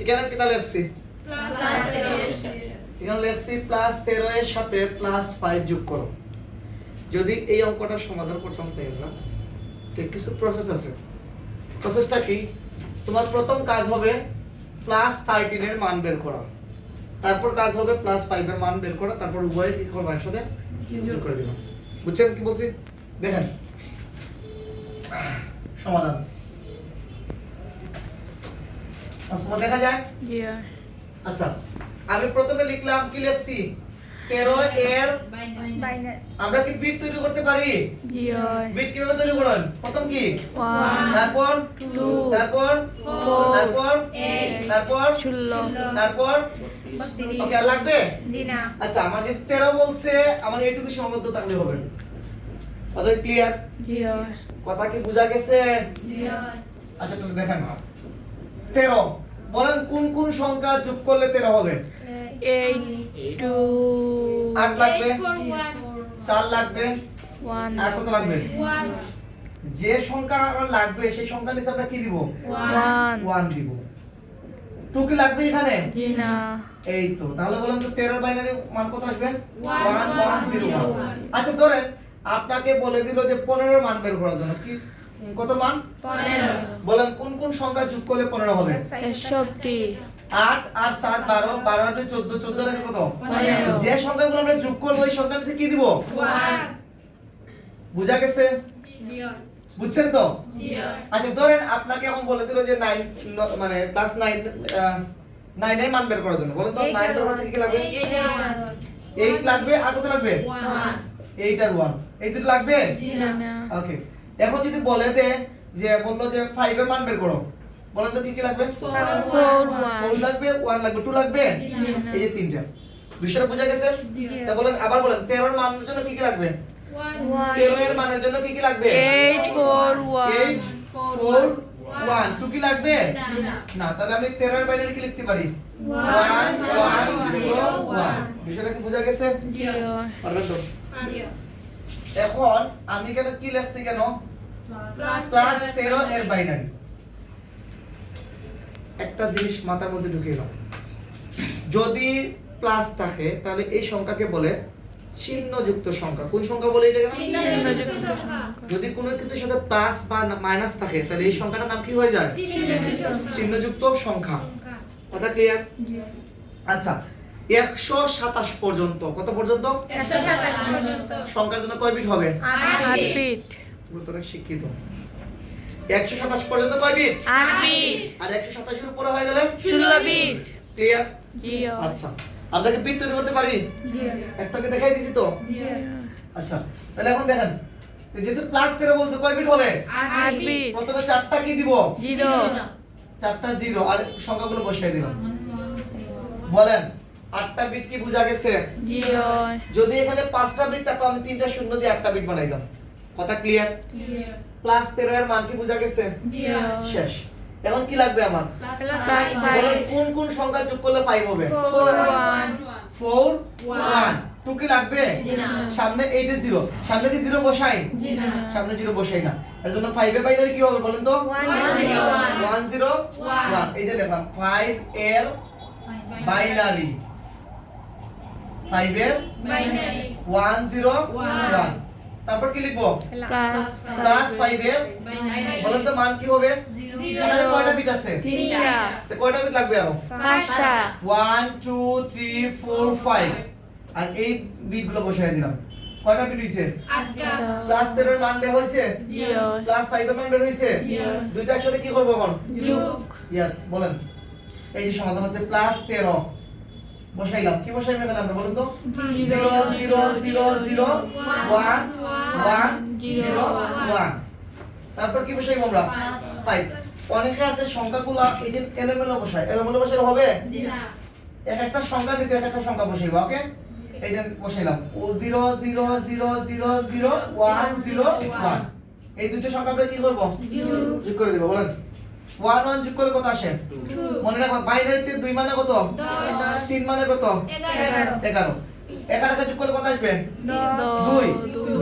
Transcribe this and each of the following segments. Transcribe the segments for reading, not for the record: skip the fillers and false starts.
এখানে কি তাহলে আসছে এখানে লেখছি +13 এর সাথে +5 যোগ করো। যদি এই অঙ্কটা সমাধান করতাম চাই আমরা, কিছু প্রসেস আছে। প্রসেসটা কি? তোমার প্রথম কাজ হবে +13 এর মান বের করা, তারপর কাজ হবে +5 এর মান বের করা, তারপর উভয় কি করবে একসাথে যোগ করে দিবা। বুঝছেন কি বলছি? দেখেন সমাধান আসলে দেখা যায়। জি আচ্ছা, আমি প্রথমে লিখলাম কি লিখছি 13 এর বাইনারি আমরা কি বিট তৈরি করতে পারি? জি বিট কিভাবে তৈরি করেন? প্রথম কি 1 তারপর 2 তারপর 4 তারপর 8 তারপর 16 তারপর 32 ওকে আর লাগবে? জি না আচ্ছা, আমার যে 13 বলছে আমার এইটুকু সীমাবদ্ধ থাকলে হবে। কথা ক্লিয়ার? জি কথা কি বোঝা গেছে? জি আচ্ছা তাহলে দেখেন 13 বলেন কোন কোন সংখ্যা যোগ করলে 13 হবে? 8 2 8 লাগবে, 4 4 লাগবে, 1 আর কত লাগবে? 1 যে সংখ্যা আমার লাগবে সেই সংখ্যা নিচে আমরা কি দিব? 1 1 দিব। 2 কি লাগবে এখানে? জি না এই তো, তাহলে বলেন তো 13 এর বাইনারি মান কত আসবে? 1101। 1101। আচ্ছা ধরেন আপনাকে বলে দিল যে 15 এর মান বের করার জন্য, কি কত মান? 15 বলেন কোন কোন সংখ্যা যোগ করলে 15 হবে? 63 8 8 4 12 12 আর 2 14 14 এর কত? 15 যে সংখ্যাগুলো আমরা যোগ করব ওই সংখ্যা নিচে কি দিব? 1 বুঝা গেছে? বুঝছেন তো? জি আচ্ছা ধরেন আপনাকে এখন বলে দিল যে 9 মানে ক্লাস 9 9 এর মান বের করার জন্য, বলেন তো 9 এর মান কি লাগবে? 8 লাগবে, আর কত লাগবে? 8 আর 1 এই দুটো লাগবে? জি না ওকে, এখন যদি বলে দে যে বললো যে 5 এর মান বের করো, বলেন তো কি কি লাগবে? 4 4 1 লাগবে, 1 লাগবে, 2 লাগবে, এই যে তিনটা। বিষয়টা বোঝা গেছে? জি। তা বলেন আবার বলেন 13 এর মানের জন্য কি কি লাগবে? 13 এর মানের জন্য কি কি লাগবে? 8 4 8 1 4 1 2 কি লাগবে? না। না, তাহলে আমি 13 এর বাইনারি কি লিখতে পারি? 1 1 0 1। বিষয়টা কি বোঝা গেছে? জি পারবেন তো? এখন আমি কেন কি লিখছি কেন? +13 এর বাইনারি। একটা জিনিস মাথার মধ্যে ঢুকিয়ে নাও, যদি প্লাস থাকে তাহলে এই সংখ্যাকে বলে চিহ্নযুক্ত সংখ্যা। কোন সংখ্যা বলে এটাকে? যদি কোনো কিছুর সাথে প্লাস বা মাইনাস থাকে তাহলে এই সংখ্যাটার নাম কি হয়ে যায়? চিহ্নযুক্ত সংখ্যা। কথা ক্লিয়ার? আচ্ছা, 127 পর্যন্ত, কত পর্যন্ত? 127 পর্যন্ত সংখ্যার জন্য কয় বিট হবে? 8 বিট তোমরা শিক্ষিত। 127 পর্যন্ত কয় বিট? 8 বিট আর 127 এর উপরে হয়ে গেলে 16 বিট ক্লিয়ার? জি আচ্ছা, আমরা কি বিট তৈরি করতে পারি? জি একটাকে দেখাই দিছি তো। জি আচ্ছা, তাহলে এখন দেখেন যেহেতু +13 বলছে কয় বিট হবে? 8 বিট প্রথমে 4টা কি দিব? 0 4টা 0 আর সংখ্যাগুলো বসিয়ে দিলাম। বলেন 8টা বিট কি বোঝা গেছে? জি যদি এখানে 5টা বিট থাকতো আমি 3টা শূন্য দিয়ে 8টা বিট বানাইতাম। কথা ক্লিয়ার? +13 এর মান কি বোঝা গেছে? শেষ। এখন কি লাগবে আমার? বলেন কোন কোন সংখ্যা যোগ করলে 5 হবে? 4 1 4 1 2 কি লাগবে? জি না। সামনে 8 এ 0, সামনে কি 0 বসাই? জি না। সামনে 0 বসাই না, এর জন্য 5 এর বাইনারি কি হবে বলেন তো? 1 0 1। এই যে লিখলাম 5 এর বাইনারি, 5 এর 1 0 1। তারপর কি লিখবো? প্লাস +5 এর বলেন তো মান কি হবে? এখানে কয়টা বিট আছে? 3টা তো কয়টা বিট লাগবে আরো? 5টা 1 2 3 4 5 আর এই বিটগুলো বসাই দিলাম। কয়টা বিট হইছে? +13 এর মান বের হইছে, জি +5 এর মান বের হইছে। দুইটা একসাথে কি করব এখন? যোগ यस বলেন। এই যে সমাধান হচ্ছে +13 বসাইলাম। কি বসাইলাম এখানে আমরা বলেন তো? 0 0 0 0 1 1 0 1। তারপর কি বসাইব আমরা? 5। অনেকে আছে সংখ্যাগুলো এই যে এলোমেলো বসায়, এলোমেলো বসালে হবে? এক একটা সংখ্যা নিতে এক একটা সংখ্যা বসাইব। ওকে, এই যে বসাইলাম 0 0 0 0 0 1 0 1। এই দুটো সংখ্যা আমরা কি করব? যোগ করে দেব। বলেন 1 1 যোগ করলে কত আসে? মনে রাখো বাইনারিতে 2 মানে কত? 3 মানে কত? 11 11। এক আর একে যোগ করলে কত আসবে? দশ। 2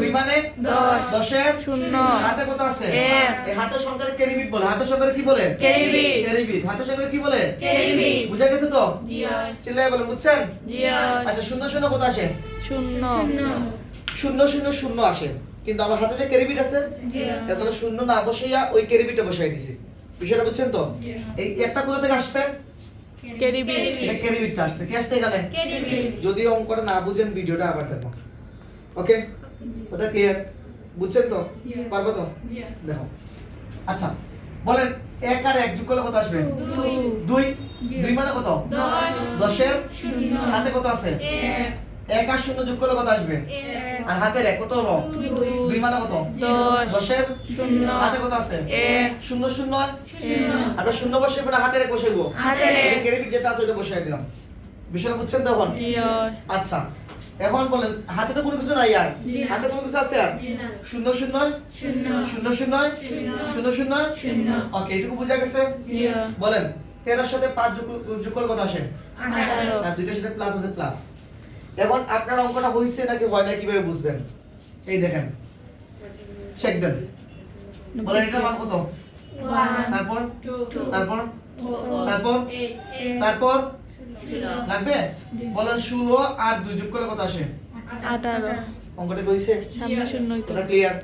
2 মানে দশ। 10 এর শূন্য। হাতে কত আছে? এক। এই হাতের সংখ্যাকে ক্যারিবিট বলে। হাতের সংখ্যাকে কি বলে? ক্যারিবিট। ক্যারিবিট। হাতের সংখ্যাকে কি বলে? ক্যারিবিট। বুঝা গেছে তো? জি হয়। চিল্লায় বলেন, বুঝছেন? জি হয়। আচ্ছা, শূন্য শূন্য কত আসে? শূন্য। শূন্য শূন্য শূন্য আসে, কিন্তু আমার হাতে যে ক্যারিবিট আছে জি হয়। এটা তো শূন্য না বসাইয়া ওই ক্যারিবিটটা বসাই দিছি। বিষয়টা বুঝছেন তো? এই একটা কোথা থেকে আসছে? ক্যারিবিট। এটা ক্যারিবিটটা আসছে। কি আসছে এখানে? ক্যারিবিট। যদি অঙ্কটা না বুঝেন ভিডিওটা আবার দেখো। ওকে, কথা ক্লিয়ার? বুঝছেন তো? পারবো তো? জি হয়। দেখো, আচ্ছা বলেন, এক আর এক যোগ করলে কত আসবে? 2 2 2 মানে কত? 10 10 এর শূন্য। হাতে কত আছে? 1 এক আর শূন্য যোগ করলে কত আসবে? 1 আর হাতের এক কত হলো? 2 2 মানে কত? দশ। 10 এর শূন্য। হাতে কত আছে? এক। শূন্য শূন্য শূন্য। আর শূন্য বসাইবো না হাতের এক বসাইবো? হাতের এক। এই ক্যারিবিট যেটা আছে ওটা বসাই দিলাম। বিষয়টা বুঝছেন তো এখন? জি হয়। আচ্ছা, এখন বলেন, হাতে তো কোনো কিছু নাই আর। জি। হাতে কোনো কিছু আছে আর? জি না। শূন্য শূন্য শূন্য। শূন্য শূন্য শূন্য শূন্য শূন্য। ওকে, এটুকু বোঝা গেছে? জি হয়। বলেন, 13 এর সাথে 5 যোগ করলে কত আসে? 18 আর দুইটার সাথে প্লাস আছে প্লাস। এখন আপনার অঙ্কটা হইছে নাকি হয় না কিভাবে বুঝবেন? এই দেখেন, চেক দেন। বলেন এটার মান কত? 1 তারপর 2 তারপর 4 তারপর 8 তারপর 16 লাগবে? বলেন 16 আর 2 যোগ করলে কত আসে? 18। অঙ্কটা কি হইছে? সামনে শূন্য হইতো। কথা ক্লিয়ার?